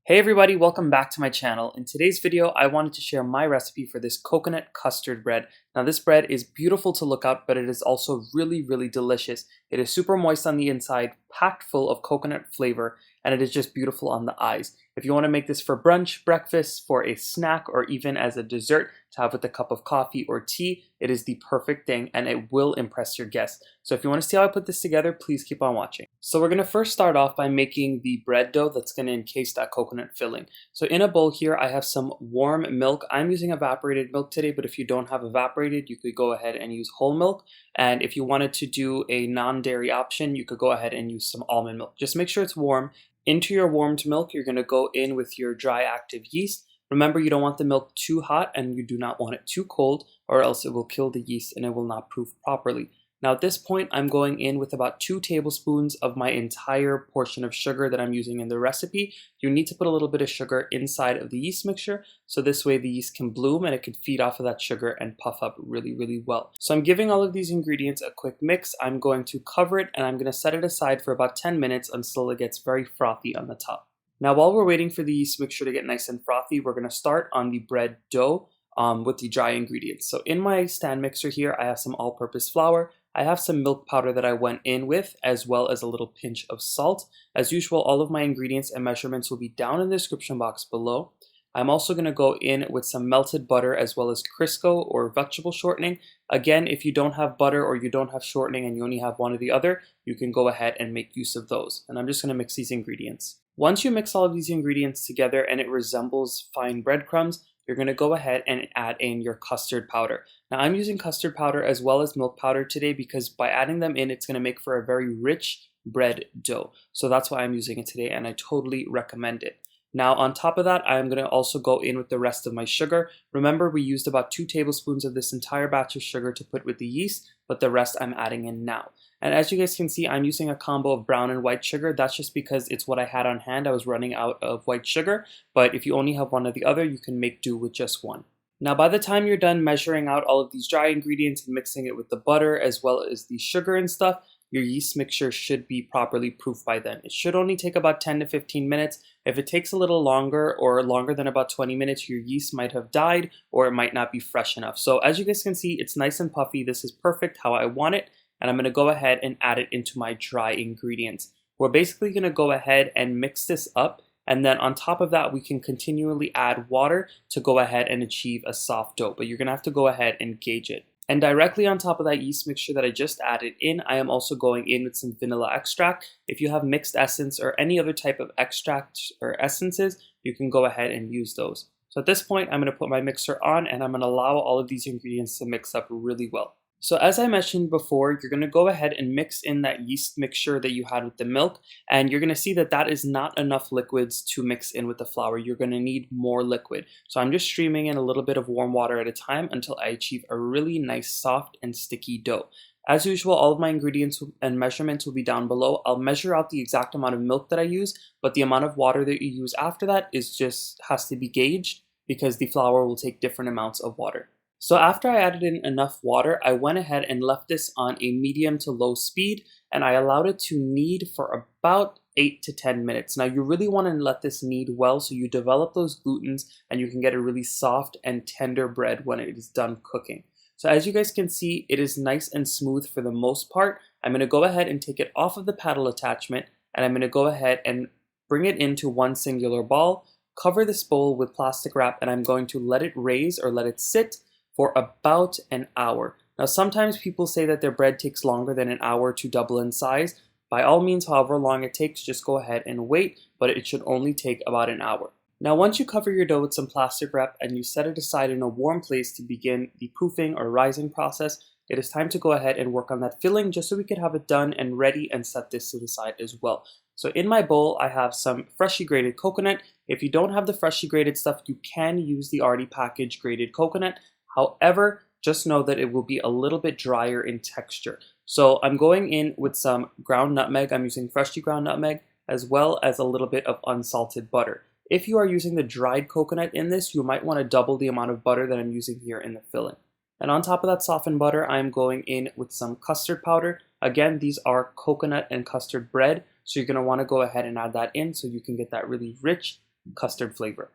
Hey everybody, welcome back to my channel. In today's video, I wanted to share my recipe for this coconut custard bread. Now this bread is beautiful to look at, but it is also really delicious. It is super moist on the inside, packed full of coconut flavor, and it is just beautiful on the eyes. If you want to make this for brunch, breakfast, for a snack, or even as a dessert to have with a cup of coffee or tea, it is the perfect thing and it will impress your guests. So if you want to see how I put this together, please keep on watching. So we're going to first start off by making the bread dough that's going to encase that coconut filling. So in a bowl here, I have some warm milk. I'm using evaporated milk today, but if you don't have evaporated, you could go ahead and use whole milk. And if you wanted to do a non-dairy option, you could go ahead and use some almond milk. Just make sure it's warm. Into your warmed milk, you're going to go in with your dry active yeast. Remember, you don't want the milk too hot and you do not want it too cold, or else it will kill the yeast and it will not proof properly. Now at this point, I'm going in with about 2 tablespoons of my entire portion of sugar that I'm using in the recipe. You need to put a little bit of sugar inside of the yeast mixture, so this way the yeast can bloom and it can feed off of that sugar and puff up really well. So I'm giving all of these ingredients a quick mix. I'm going to cover it and I'm going to set it aside for about 10 minutes until it gets very frothy on the top. Now while we're waiting for the yeast mixture to get nice and frothy, we're going to start on the bread dough with the dry ingredients. So in my stand mixer here, I have some all-purpose flour. I have some milk powder that I went in with, as well as a little pinch of salt. As usual, all of my ingredients and measurements will be down in the description box below. I'm also going to go in with some melted butter as well as Crisco or vegetable shortening. Again, if you don't have butter or you don't have shortening and you only have one or the other, you can go ahead and make use of those. And I'm just going to mix these ingredients. Once you mix all of these ingredients together and it resembles fine breadcrumbs, you're going to go ahead and add in your custard powder. Now I'm using custard powder as well as milk powder today because by adding them in, it's going to make for a very rich bread dough. So that's why I'm using it today and I totally recommend it. Now on top of that, I am going to also go in with the rest of my sugar. Remember, we used about 2 tablespoons of this entire batch of sugar to put with the yeast, but the rest I'm adding in now. And as you guys can see, I'm using a combo of brown and white sugar. That's just because it's what I had on hand. I was running out of white sugar, but if you only have one or the other, you can make do with just one. Now, by the time you're done measuring out all of these dry ingredients and mixing it with the butter as well as the sugar and stuff, your yeast mixture should be properly proofed by then. It should only take about 10 to 15 minutes. If it takes a little longer or longer than about 20 minutes, your yeast might have died or it might not be fresh enough. So as you guys can see, it's nice and puffy. This is perfect how I want it. And I'm going to go ahead and add it into my dry ingredients. We're basically going to go ahead and mix this up. And then on top of that, we can continually add water to go ahead and achieve a soft dough. But you're going to have to go ahead and gauge it. And directly on top of that yeast mixture that I just added in, I am also going in with some vanilla extract. If you have mixed essence or any other type of extract or essences, you can go ahead and use those. So at this point, I'm going to put my mixer on and I'm going to allow all of these ingredients to mix up really well. So as I mentioned before, you're going to go ahead and mix in that yeast mixture that you had with the milk, and you're going to see that that is not enough liquids to mix in with the flour. You're going to need more liquid. So I'm just streaming in a little bit of warm water at a time until I achieve a really nice soft and sticky dough. As usual, all of my ingredients and measurements will be down below. I'll measure out the exact amount of milk that I use, but the amount of water that you use after that has to be gauged because the flour will take different amounts of water. So after I added in enough water, I went ahead and left this on a medium to low speed and I allowed it to knead for about 8 to 10 minutes. Now you really want to let this knead well so you develop those glutens and you can get a really soft and tender bread when it is done cooking. So as you guys can see, it is nice and smooth for the most part. I'm going to go ahead and take it off of the paddle attachment and I'm going to go ahead and bring it into one singular ball, cover this bowl with plastic wrap, and I'm going to let it raise or let it sit for about an hour. Now sometimes people say that their bread takes longer than an hour to double in size. By all means, however long it takes, just go ahead and wait, but it should only take about an hour. Now once you cover your dough with some plastic wrap and you set it aside in a warm place to begin the proofing or rising process, it is time to go ahead and work on that filling just so we could have it done and ready and set this to the side as well. So in my bowl, I have some freshly grated coconut. If you don't have the freshly grated stuff, you can use the already packaged grated coconut. However, just know that it will be a little bit drier in texture. So I'm going in with some ground nutmeg. I'm using freshly ground nutmeg as well as a little bit of unsalted butter. If you are using the dried coconut in this, you might want to double the amount of butter that I'm using here in the filling. And on top of that softened butter, I'm going in with some custard powder. Again, these are coconut and custard bread, so you're going to want to go ahead and add that in so you can get that really rich custard flavor.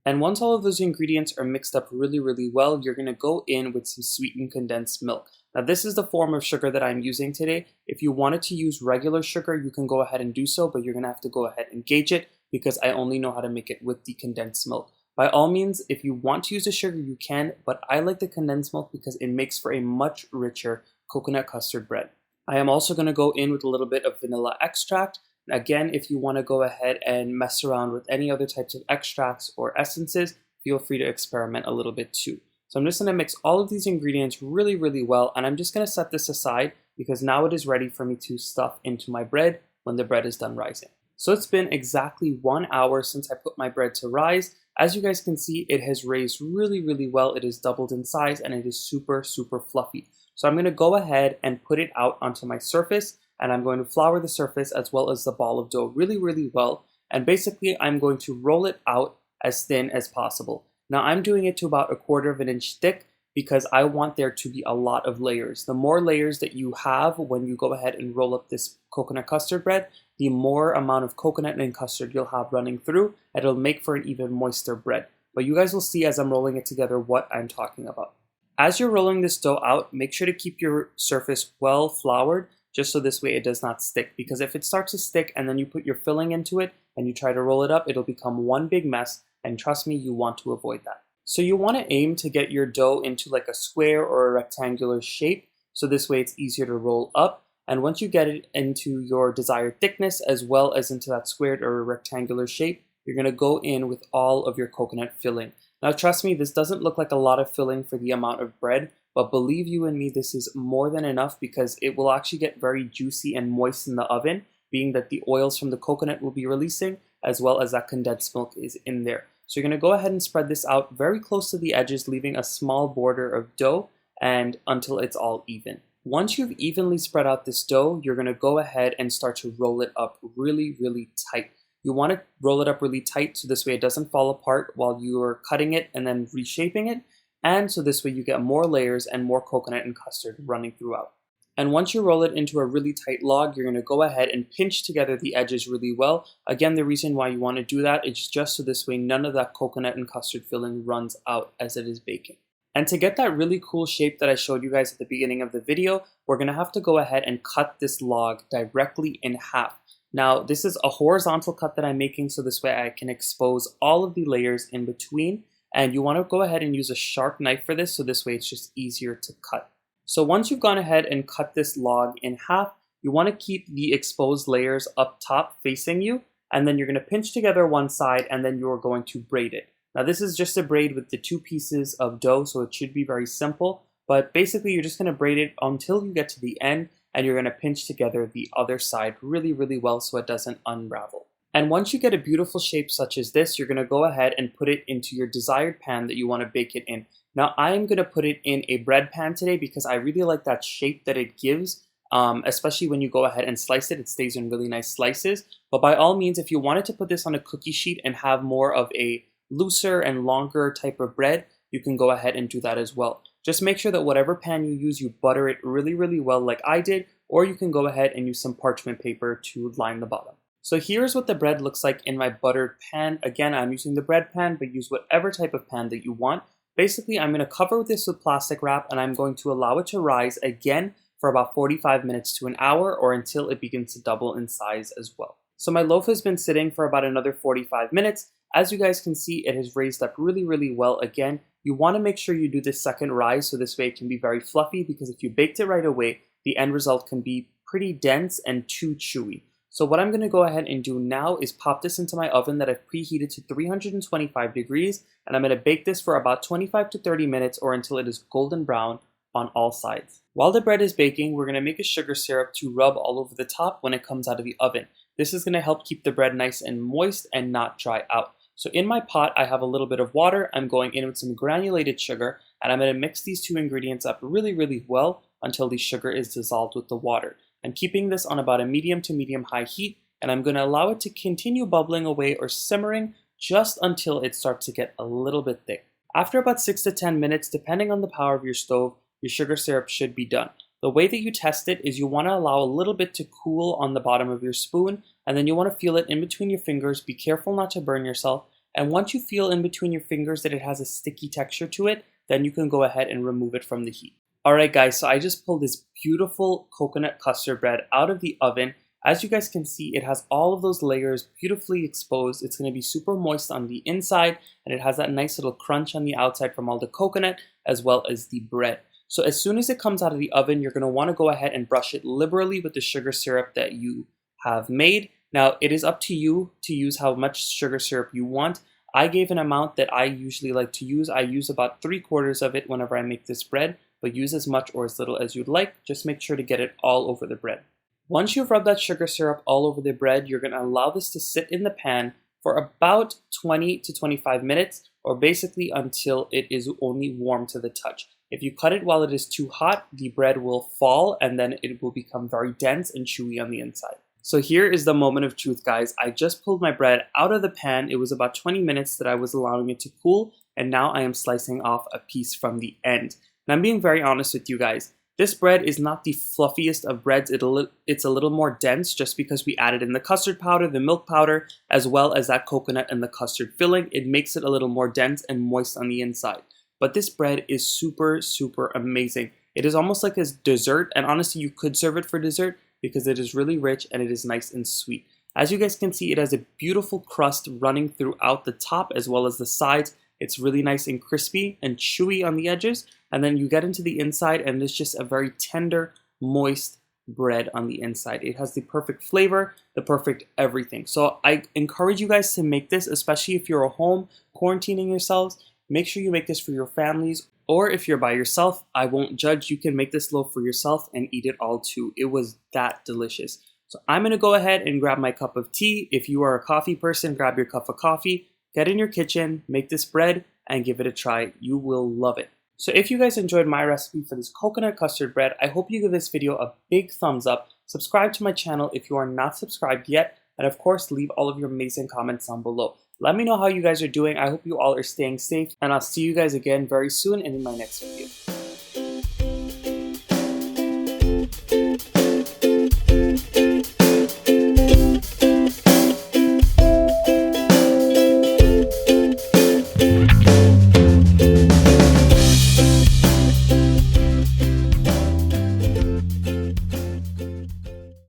And once all of those ingredients are mixed up really, really well, you're going to go in with some sweetened condensed milk. Now this is the form of sugar that I'm using today. If you wanted to use regular sugar, you can go ahead and do so, but you're going to have to go ahead and gauge it because I only know how to make it with the condensed milk. By all means, if you want to use the sugar, you can, but I like the condensed milk because it makes for a much richer coconut custard bread. I am also going to go in with a little bit of vanilla extract. Again, if you want to go ahead and mess around with any other types of extracts or essences, feel free to experiment a little bit too. So I'm just going to mix all of these ingredients really, really well, and I'm just going to set this aside because now it is ready for me to stuff into my bread when the bread is done rising. So it's been exactly 1 hour since I put my bread to rise. As you guys can see, it has raised really, really well. It has doubled in size and it is super, super fluffy. So I'm going to go ahead and put it out onto my surface, and I'm going to flour the surface as well as the ball of dough really, really well. And basically, I'm going to roll it out as thin as possible. Now I'm doing it to about 1/4 of an inch thick because I want there to be a lot of layers. The more layers that you have when you go ahead and roll up this coconut custard bread, the more amount of coconut and custard you'll have running through, and it'll make for an even moister bread. But you guys will see as I'm rolling it together what I'm talking about. As you're rolling this dough out, make sure to keep your surface well floured, just so this way it does not stick. Because if it starts to stick and then you put your filling into it and you try to roll it up, it'll become one big mess, and trust me, you want to avoid that. So you want to aim to get your dough into like a square or a rectangular shape, so this way it's easier to roll up. And once you get it into your desired thickness as well as into that squared or rectangular shape, you're going to go in with all of your coconut filling. Now trust me, this doesn't look like a lot of filling for the amount of bread, but believe you and me, this is more than enough because it will actually get very juicy and moist in the oven, being that the oils from the coconut will be releasing as well as that condensed milk is in there. So you're going to go ahead and spread this out very close to the edges, leaving a small border of dough and until it's all even. Once you've evenly spread out this dough, you're going to go ahead and start to roll it up really, really tight. You want to roll it up really tight so this way it doesn't fall apart while you're cutting it and then reshaping it. And so this way you get more layers and more coconut and custard running throughout. And once you roll it into a really tight log, you're going to go ahead and pinch together the edges really well. Again, the reason why you want to do that is just so this way none of that coconut and custard filling runs out as it is baking. And to get that really cool shape that I showed you guys at the beginning of the video, we're going to have to go ahead and cut this log directly in half. Now, this is a horizontal cut that I'm making so this way I can expose all of the layers in between. And you want to go ahead and use a sharp knife for this so this way it's just easier to cut. So once you've gone ahead and cut this log in half, you want to keep the exposed layers up top facing you, and then you're going to pinch together one side and then you're going to braid it. Now this is just a braid with the 2 pieces of dough, so it should be very simple, but basically you're just going to braid it until you get to the end and you're going to pinch together the other side really, really well so it doesn't unravel. And once you get a beautiful shape such as this, you're going to go ahead and put it into your desired pan that you want to bake it in. Now I'm going to put it in a bread pan today because I really like that shape that it gives, especially when you go ahead and slice it. It stays in really nice slices. But by all means, if you wanted to put this on a cookie sheet and have more of a looser and longer type of bread, you can go ahead and do that as well. Just make sure that whatever pan you use, you butter it really, really well like I did, or you can go ahead and use some parchment paper to line the bottom. So here's what the bread looks like in my buttered pan. Again, I'm using the bread pan, but use whatever type of pan that you want. Basically, I'm going to cover this with plastic wrap and I'm going to allow it to rise again for about 45 minutes to an hour or until it begins to double in size as well. So my loaf has been sitting for about another 45 minutes. As you guys can see, it has raised up really, really well again. You want to make sure you do this second rise so this way it can be very fluffy, because if you baked it right away, the end result can be pretty dense and too chewy. So what I'm going to go ahead and do now is pop this into my oven that I've preheated to 325 degrees, and I'm going to bake this for about 25 to 30 minutes or until it is golden brown on all sides. While the bread is baking, we're going to make a sugar syrup to rub all over the top when it comes out of the oven. This is going to help keep the bread nice and moist and not dry out. So in my pot, I have a little bit of water. I'm going in with some granulated sugar, and I'm going to mix these 2 ingredients up really, really well until the sugar is dissolved with the water. I'm keeping this on about a medium to medium high heat, and I'm going to allow it to continue bubbling away or simmering just until it starts to get a little bit thick. After about 6 to 10 minutes, depending on the power of your stove, your sugar syrup should be done. The way that you test it is you want to allow a little bit to cool on the bottom of your spoon, and then you want to feel it in between your fingers. Be careful not to burn yourself, And once you feel in between your fingers that it has a sticky texture to it, then you can go ahead and remove it from the heat. Alright guys, so I just pulled this beautiful coconut custard bread out of the oven. As you guys can see, it has all of those layers beautifully exposed. It's going to be super moist on the inside, and it has that nice little crunch on the outside from all the coconut as well as the bread. So as soon as it comes out of the oven, you're going to want to go ahead and brush it liberally with the sugar syrup that you have made. Now, it is up to you to use how much sugar syrup you want. I gave an amount that I usually like to use. I use about 3/4 of it whenever I make this bread, but use as much or as little as you'd like. Just make sure to get it all over the bread. Once you've rubbed that sugar syrup all over the bread, you're going to allow this to sit in the pan for about 20 to 25 minutes, or basically until it is only warm to the touch. If you cut it while it is too hot, the bread will fall and then it will become very dense and chewy on the inside. So here is the moment of truth, guys. I just pulled my bread out of the pan. It was about 20 minutes that I was allowing it to cool, and now I am slicing off a piece from the end. And I'm being very honest with you guys. This bread is not the fluffiest of breads. It's a little more dense just because we added in the custard powder, the milk powder, as well as that coconut and the custard filling. It makes it a little more dense and moist on the inside. But this bread is super, super amazing. It is almost like a dessert, and honestly, you could serve it for dessert because it is really rich and it is nice and sweet. As you guys can see, it has a beautiful crust running throughout the top as well as the sides. It's really nice and crispy and chewy on the edges. And then you get into the inside and it's just a very tender, moist bread on the inside. It has the perfect flavor, the perfect everything. So I encourage you guys to make this, especially if you're at home quarantining yourselves. Make sure you make this for your families, or if you're by yourself, I won't judge. You can make this loaf for yourself and eat it all too. It was that delicious. So I'm going to go ahead and grab my cup of tea. If you are a coffee person, grab your cup of coffee. Get in your kitchen, make this bread, and give it a try. You will love it. So if you guys enjoyed my recipe for this coconut custard bread, I hope you give this video a big thumbs up. Subscribe to my channel if you are not subscribed yet. And of course, leave all of your amazing comments down below. Let me know how you guys are doing. I hope you all are staying safe. And I'll see you guys again very soon and in my next video.